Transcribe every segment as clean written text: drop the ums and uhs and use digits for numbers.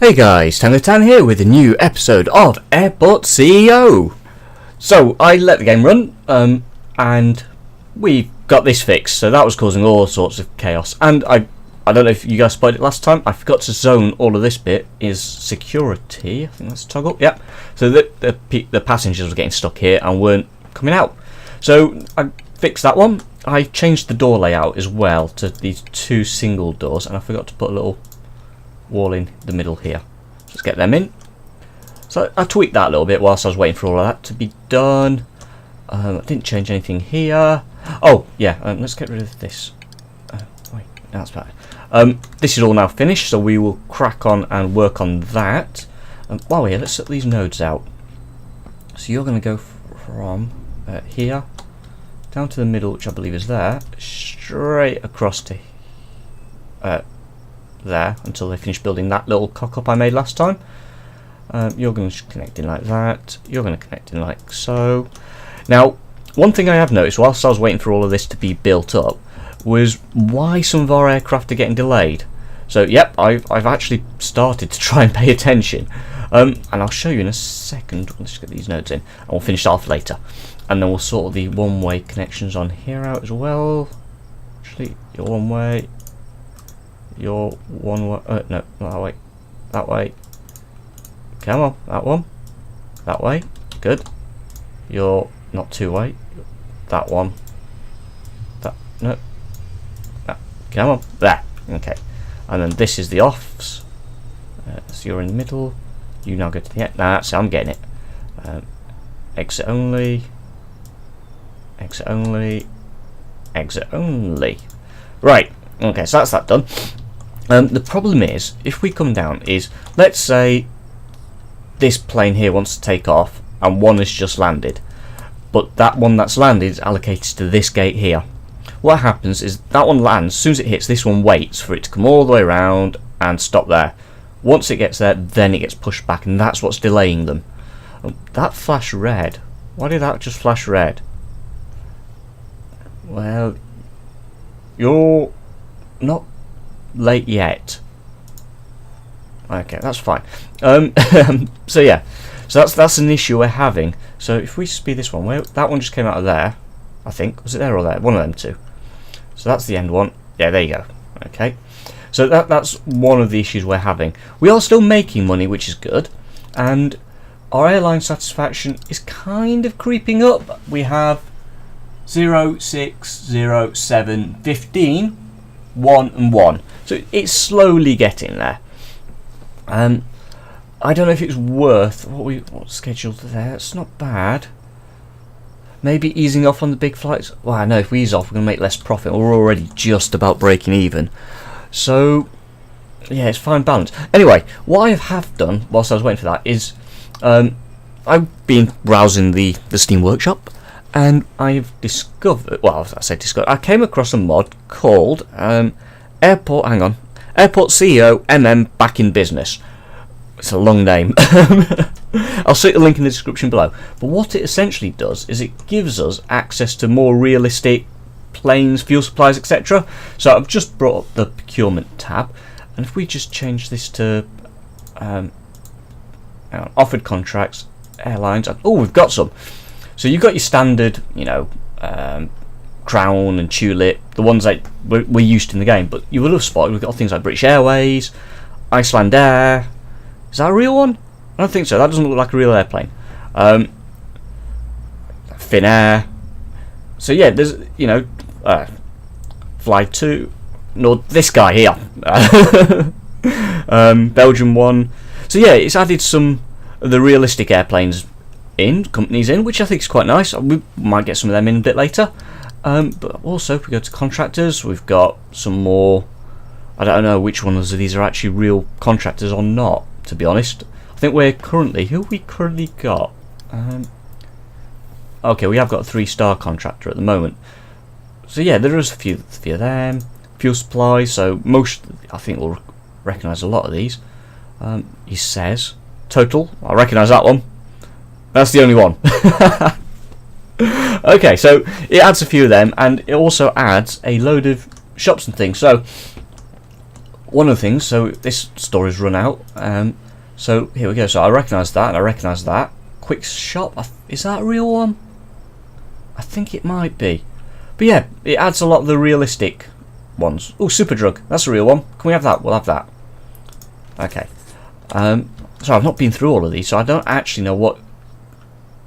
Hey guys, Tango here with a new episode of Airport CEO. So I let the game run, and we got this fixed. So that was causing all sorts of chaos. And I don't know if you guys spotted it last time. I forgot to zone all of this bit is security. I think that's toggle. Yep. So the passengers were getting stuck here and weren't coming out. So I fixed that one. I changed the door layout as well to these two single doors, and I forgot to put a little wall in the middle here. Let's get them in. So I tweaked that a little bit whilst I was waiting for all of that to be done. I didn't change anything here. Oh yeah, let's get rid of this. Wait, that's better. This is all now finished, so we will crack on and work on that. While we're here, let's set these nodes out. So you're going to go from here down to the middle, which I believe is there, straight across to there until they finish building that little cock-up I made last time. You're going to connect in like that. You're going to connect in like so. Now, one thing I have noticed whilst I was waiting for all of this to be built up was why some of our aircraft are getting delayed. So, yep, I've actually started to try and pay attention. And I'll show you in a second. Let's get these nodes in, and we'll finish off later. And then we'll sort the one-way connections on here out as well. Actually, your one-way. Your one way, no, not that way, that way, come on, that one, that way, good, you're not two-way, that one, that, no, come on, there, okay, and then this is the offs, so you're in the middle, you now go to the end, so I'm getting it, exit only, exit only, exit only, right, okay, so that's that done. The problem is, if we come down, is let's say this plane here wants to take off and one has just landed, but that one that's landed is allocated to this gate here. What happens is that one lands, as soon as it hits, this one waits for it to come all the way around and stop there. Once it gets there, then it gets pushed back, and that's what's delaying them. That flashed red. Why did that just flash red? Well, you're not late yet. Okay, that's fine. So yeah, so that's an issue we're having. So if we speed this one, that one just came out of there, I think. Was it there or there? One of them two. So that's the end one. Yeah, there you go. Okay, so that's one of the issues we're having. We are still making money, which is good, and our airline satisfaction is kind of creeping up. We have 0, 6, 0, 7, 15, 1 and 1. So it's slowly getting there. I don't know if it's worth what's scheduled there. It's not bad. Maybe easing off on the big flights. Well, I know if we ease off, we're going to make less profit. We're already just about breaking even. So yeah, it's fine balance. Anyway, what I have done whilst I was waiting for that is I've been browsing the Steam Workshop, and I've discovered, well, I say discovered, I came across a mod called Airport CEO back in business. It's a long name. I'll stick the link in the description below. But what it essentially does is it gives us access to more realistic planes, fuel supplies, etc. So I've just brought up the procurement tab, and if we just change this to offered contracts, airlines, oh, we've got some. So you've got your standard, Crown and Tulip, the ones that we're used to in the game, but you will have spotted we've got things like British Airways, Iceland Air. Is that a real one? I don't think so. That doesn't look like a real airplane. Finnair. So yeah, there's Fly 2. No, this guy here. Belgian one. So yeah, it's added some of the realistic airplanes companies in, which I think is quite nice. We might get some of them in a bit later. But also, if we go to contractors, we've got some more. I don't know which ones of these are actually real contractors or not, to be honest. I think who have we currently got? Okay, we have got a 3-star contractor at the moment. So yeah, there is a few of them. Fuel supplies, so most, I think we'll recognise a lot of these. He says, Total, I recognise that one. That's the only one. Okay, so it adds a few of them, and it also adds a load of shops and things. So one of the things, so this story's run out. So here we go. So I recognise that, and I recognise that. Quick shop. Is that a real one? I think it might be. But yeah, it adds a lot of the realistic ones. Oh, super drug. That's a real one. Can we have that? We'll have that. Okay. So I've not been through all of these, so I don't actually know what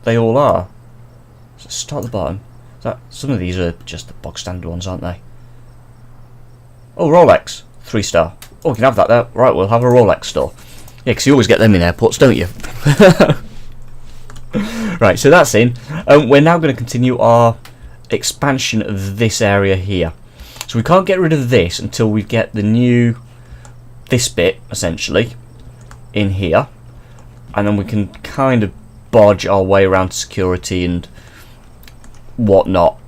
they all are. So start at the bottom. Some of these are just the bog standard ones, aren't they? Oh, Rolex. 3-star. Oh, we can have that there. Right, we'll have a Rolex store. Yeah, because you always get them in airports, don't you? Right, so that's in. We're now going to continue our expansion of this area here. So we can't get rid of this until we get the new, this bit, essentially, in here. And then we can kind of bodge our way around security and whatnot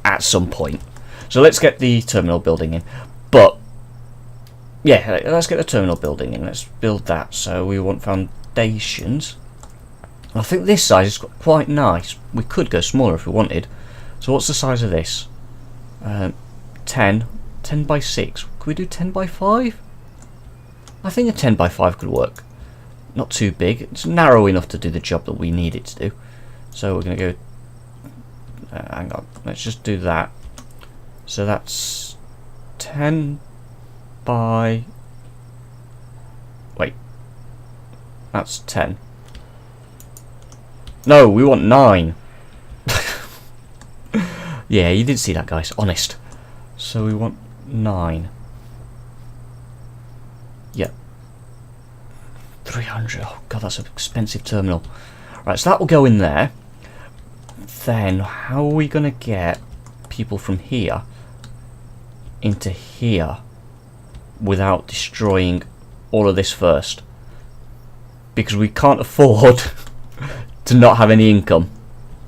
at some point. So let's get the terminal building in. But yeah, let's get the terminal building in. Let's build that. So we want foundations. I think this size is quite nice. We could go smaller if we wanted. So what's the size of this? 10 by 6. Could we do 10 by 5? I think a 10 by 5 could work. Not too big. It's narrow enough to do the job that we need it to do. So we're going to go... hang on. Let's just do that. So that's 10 by... Wait. That's 10. No, we want 9. Yeah, you didn't see that, guys. Honest. So we want 9. Yep. 300. Oh, God, that's an expensive terminal. Right, so that will go in there. Then, how are we going to get people from here into here without destroying all of this first? Because we can't afford to not have any income,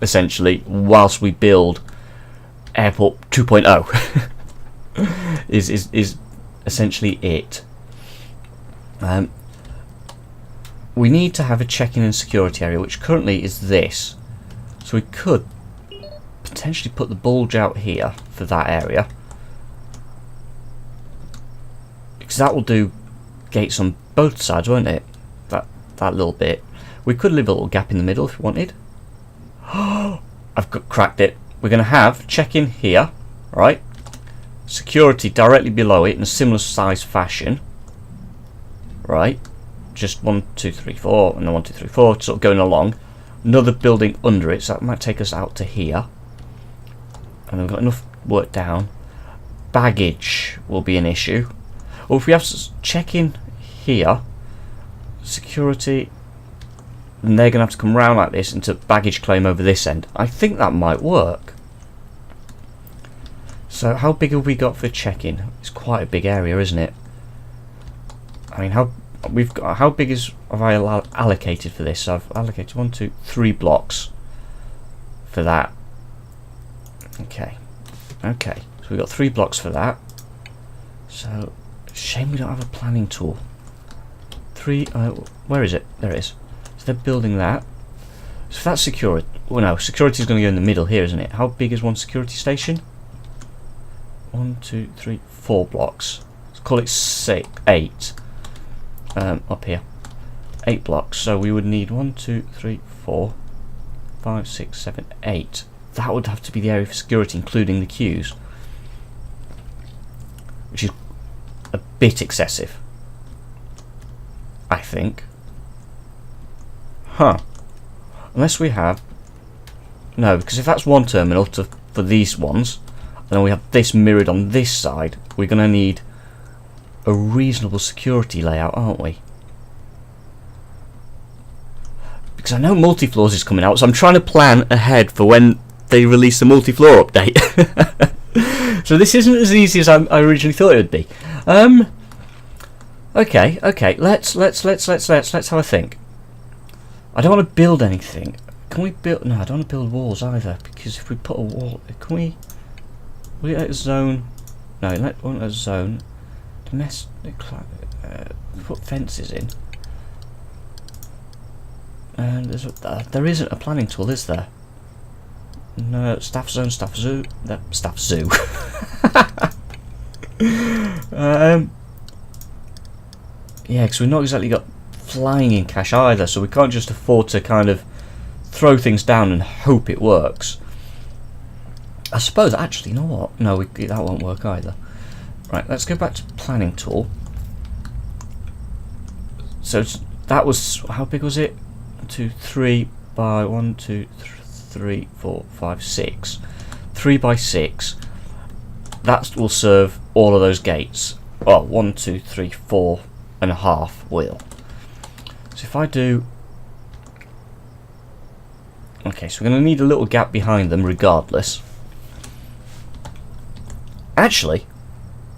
essentially, whilst we build Airport 2.0. is essentially it. We need to have a check-in and security area, which currently is this. So we could potentially put the bulge out here for that area, because that will do gates on both sides, won't it? That little bit. We could leave a little gap in the middle if we wanted. I've cracked it. We're going to have check-in here, right? Security directly below it in a similar size fashion, right? Just 1, 2, 3, 4, and then 1, 2, 3, 4, sort of going along. Another building under it, so that might take us out to here. And we've got enough work down. Baggage will be an issue. Or if we have check-in here, security, and they're going to have to come round like this into baggage claim over this end. I think that might work. So how big have we got for check-in? It's quite a big area, isn't it? I mean, how big have I allocated for this? So I've allocated 1, 2, 3 blocks for that. Okay. So we've got 3 blocks for that. So shame we don't have a planning tool. 3. Where is it? There it is. So they're building that. So that's security. Well, no, security is going to go in the middle here, isn't it? How big is one security station? 1, 2, 3, 4 blocks. Let's call it 8. Up here. 8 blocks. So we would need 1, 2, 3, 4, 5, 6, 7, 8. That would have to be the area for security, including the queues, which is a bit excessive, I think. Huh. Unless we have... No, because if that's one terminal for these ones, and then we have this mirrored on this side, we're going to need a reasonable security layout, aren't we? Because I know multi-floors is coming out, so I'm trying to plan ahead for when they release the multi-floor update. So this isn't as easy as I originally thought it would be. Okay. Let's have a think. I don't want to build anything. Can we build? No, I don't want to build walls either, because if we put a wall, can we? Will it let a zone? No, it won't let a zone. Domestic. Put fences in. And there isn't a planning tool, is there? No, staff zone, staff zoo. Staff zoo. Yeah, because we've not exactly got flying in cash either, so we can't just afford to kind of throw things down and hope it works. I suppose, actually, you know what? No, that won't work either. Right, let's go back to planning tool. So that was, how big was it? 1, 2, 3 by 1, 2, 3, 4, 5, 6. 3 by 6. That will serve all of those gates. Well, 1, 2, 3, 4 and a half will. So if I do... Okay, so we're going to need a little gap behind them regardless. Actually,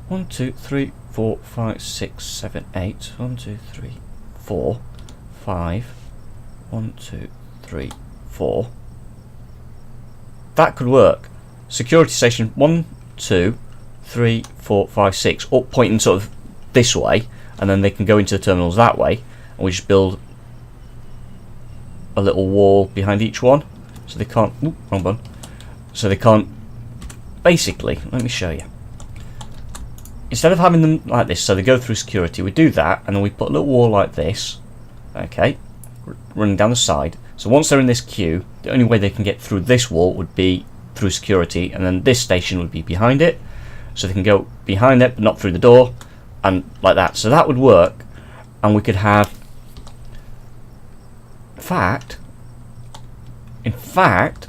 1, 2, 3, 4, 5, 6, 7, 8. 1, 2, 3, 4, 5. 1, 2, 3, 4. That could work. Security station 1, 2, 3, 4, 5, 6. Up pointing sort of this way, and then they can go into the terminals that way. And we just build a little wall behind each one, so they can't. Ooh, wrong button. So they can't. Basically, let me show you. Instead of having them like this, so they go through security, we do that, and then we put a little wall like this. Okay, running down the side. So once they're in this queue, the only way they can get through this wall would be through security, and then this station would be behind it, so they can go behind it but not through the door, and like that. So that would work, and we could have. In fact,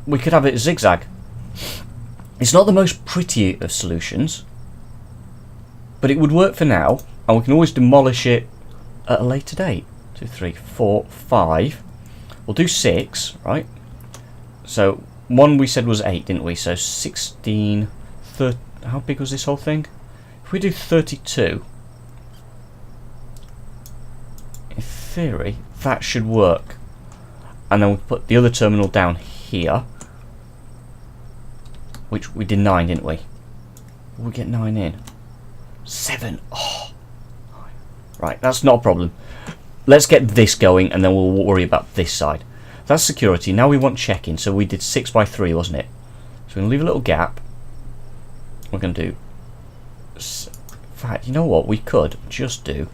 we could have it zigzag. It's not the most pretty of solutions, but it would work for now, and we can always demolish it at a later date. 2, 3, 4, 5. We'll do 6, right? So one we said was 8, didn't we? So 16, 30, how big was this whole thing? If we do 32, in theory, that should work. And then we put the other terminal down here, which we did 9, didn't we? We get 9 in. 7. Oh, right, that's not a problem. Let's get this going, and then we'll worry about this side. That's security. Now we want check-in. So we did 6 by 3, wasn't it? So we're going to leave a little gap. We're going to do... In fact, you know what? We could just do...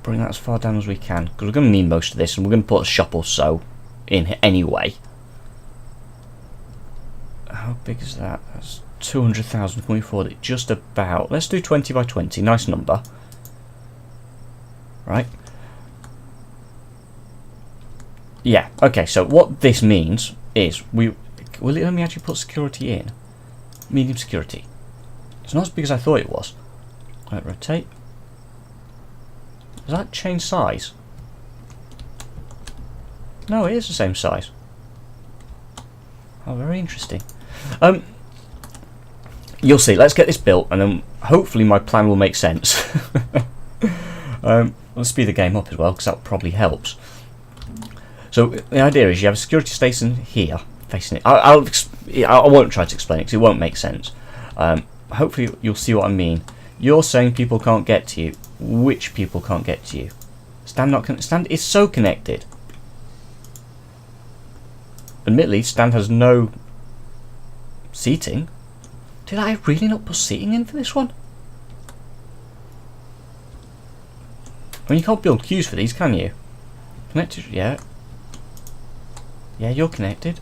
Bring that as far down as we can, because we're going to need most of this, and we're going to put a shop or so in anyway. How big is that? That's 200,000. Can we afford it? Just about. Let's do 20 by 20. Nice number. Right. Yeah. Okay. So what this means is will it let me actually put security in? Medium security. It's not as big as I thought it was. Right. Rotate. Does that change size? No, it is the same size. Oh, very interesting. You'll see. Let's get this built, and then hopefully my plan will make sense. Let's speed the game up as well, because that probably helps. So the idea is you have a security station here, facing it. I won't try to explain it, because it won't make sense. Hopefully you'll see what I mean. You're saying people can't get to you. Which people can't get to you? Stand is so connected. Admittedly, Stand has no seating. Did I really not put seating in for this one? I mean, you can't build queues for these, can you? Connected, yeah. Yeah, you're connected.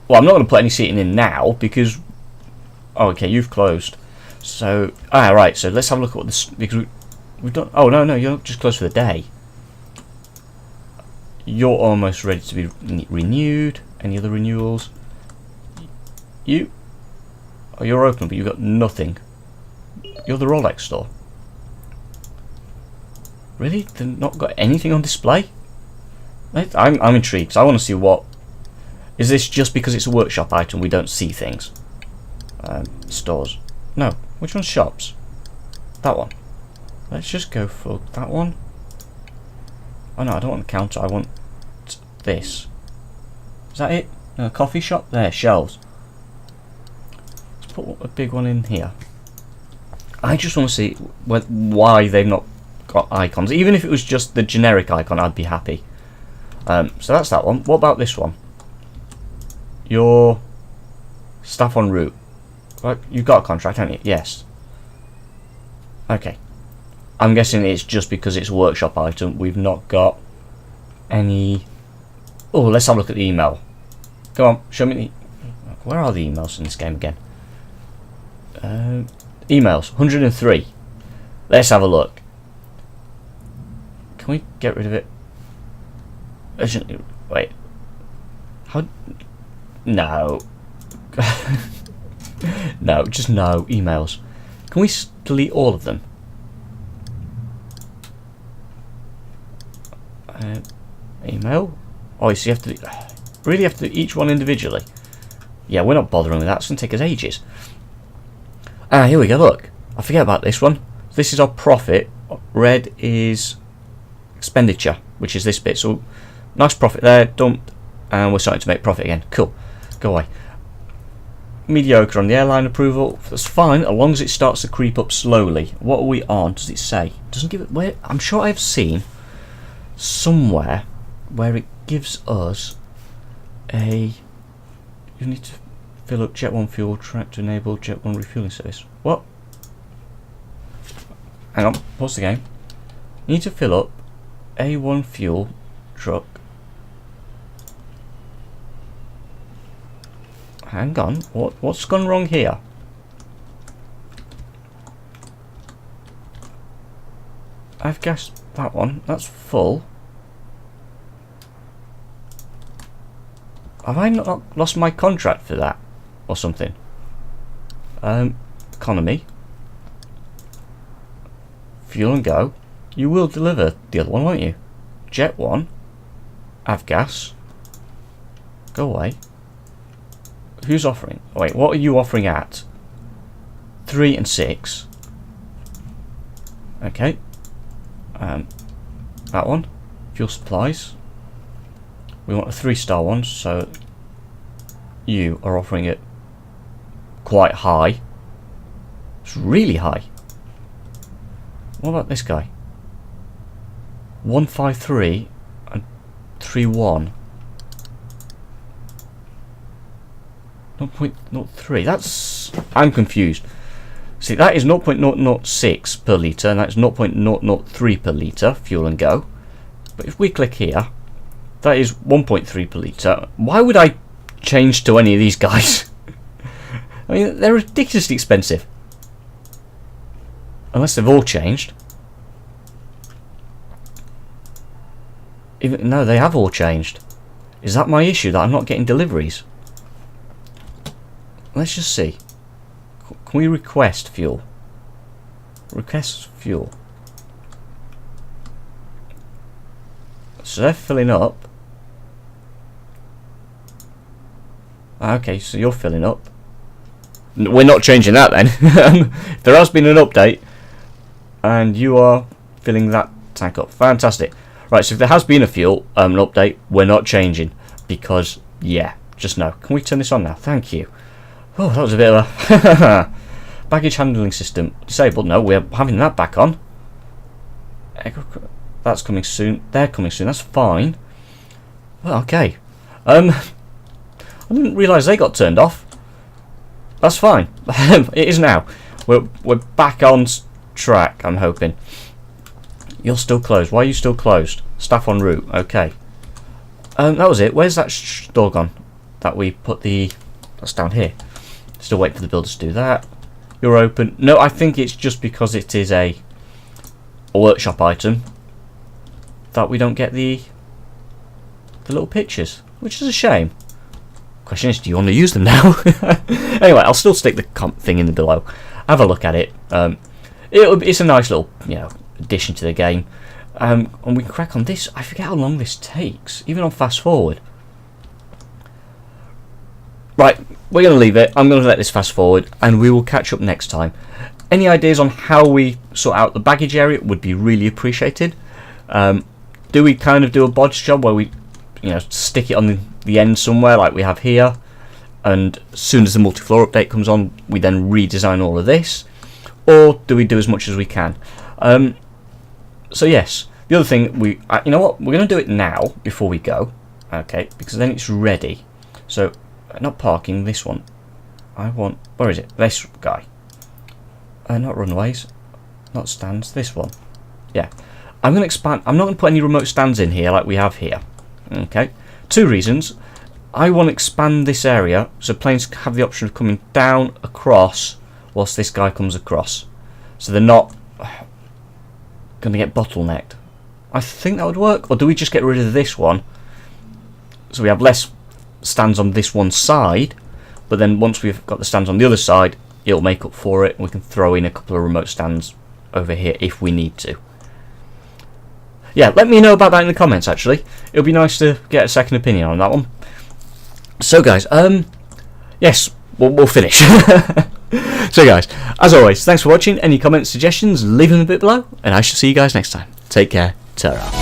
Well, I'm not going to put any seating in now because... Oh, okay, you've closed. So, right, so let's have a look at what this... Because we've done... Oh, no, you're just closed for the day. You're almost ready to be renewed. Any other renewals? You... Oh, you're open, but you've got nothing. You're the Rolex store. Really? They've not got anything on display? I'm intrigued, 'cause I want to see what... Is this just because it's a workshop item we don't see things? Stores. No. Which one's shops? That one. Let's just go for that one. Oh no, I don't want the counter, I want this. Is that it? No, coffee shop? There, shelves. Let's put a big one in here. I just want to see why they've not got icons. Even if it was just the generic icon, I'd be happy. So that's that one. What about this one? Your staff en route. Right, you've got a contract, haven't you? Yes. Okay. I'm guessing it's just because it's a workshop item. We've not got any... Oh, let's have a look at the email. Come on, show me the... Where are the emails in this game again? Emails, 103. Let's have a look. Can we get rid of it? Wait. How... No. No, just no. Emails. Can we delete all of them? Email? Oh, so you have to... Really have to do each one individually? Yeah, we're not bothering with that. It's going to take us ages. Ah, here we go, look. I forget about this one. This is our profit. Red is expenditure, which is this bit. So, nice profit there. Dumped. And we're starting to make profit again. Cool. Go away. Mediocre on the airline approval. That's fine, as long as it starts to creep up slowly. What are we on? Does it say? Doesn't give it... Where? I'm sure I've seen somewhere where it gives us a... You need to fill up Jet 1 fuel track to enable Jet 1 refueling service. What? Hang on, pause the game. You need to fill up A1 fuel truck. Hang on, what's gone wrong here? I've guessed that one. That's full. Have I not lost my contract for that? Or something? Economy. Fuel and go. You will deliver the other one, won't you? Jet 1. Avgas. Go away. Who's offering? Wait, what are you offering at? 3 and 6. Okay. That one. Fuel supplies. We want a 3-star one, so you are offering it quite high. It's really high. What about this guy? 153 and 31. 0.03. That's... I'm confused. See, that is 0.006 per litre, and that's 0.003 per litre, fuel and go. But if we click here, that is 1.3 per litre. Why would I change to any of these guys? I mean, they're ridiculously expensive. Unless they've all changed. No, they have all changed. Is that my issue, that I'm not getting deliveries? Let's just see. Can we request fuel? Request fuel. So they're filling up. Okay, so you're filling up. We're not changing that then. There has been an update. And you are filling that tank up. Fantastic. Right, so if there has been a fuel an update, we're not changing. Because, yeah, just no. Can we turn this on now? Thank you. Oh, that was a bit of a... Baggage handling system disabled. No, we're having that back on. That's coming soon. They're coming soon. That's fine. Well, okay. I didn't realise they got turned off. That's fine. It is now. We're back on track, I'm hoping. You're still closed. Why are you still closed? Staff en route. Okay. That was it. Where's that store gone? That we put the... That's down here. Still waiting for the builders to do that. You're open. No, I think it's just because it is a workshop item that we don't get the little pictures, which is a shame. Question is, do you want to use them now? Anyway, I'll still stick the comp thing in the below. Have a look at it. It's a nice little, addition to the game. And we can crack on this. I forget how long this takes, even on fast forward. Right, we're going to leave it. I'm going to let this fast forward, and we will catch up next time. Any ideas on how we sort out the baggage area would be really appreciated. Do we kind of do a bodge job where we, stick it on the end somewhere like we have here, and as soon as the multi-floor update comes on, we then redesign all of this, or do we do as much as we can? So yes, the other thing you know what? We're going to do it now before we go, okay? Because then it's ready. So. Not parking, this one. where is it? This guy. Not runways, not stands, this one. Yeah. I'm going to expand. I'm not going to put any remote stands in here like we have here. Okay. 2 reasons. I want to expand this area so planes have the option of coming down, across, whilst this guy comes across. So they're not going to get bottlenecked. I think that would work. Or do we just get rid of this one? So we have less stands on this one side, but then once we've got the stands on the other side, it'll make up for it, and we can throw in a couple of remote stands over here if we need to. Yeah, let me know about that in the comments, actually. It'll be nice to get a second opinion on that one. So guys, yes, we'll finish. So guys, as always, thanks for watching. Any comments, suggestions, leave them a bit below, and I shall see you guys next time. Take care. Ta-ra.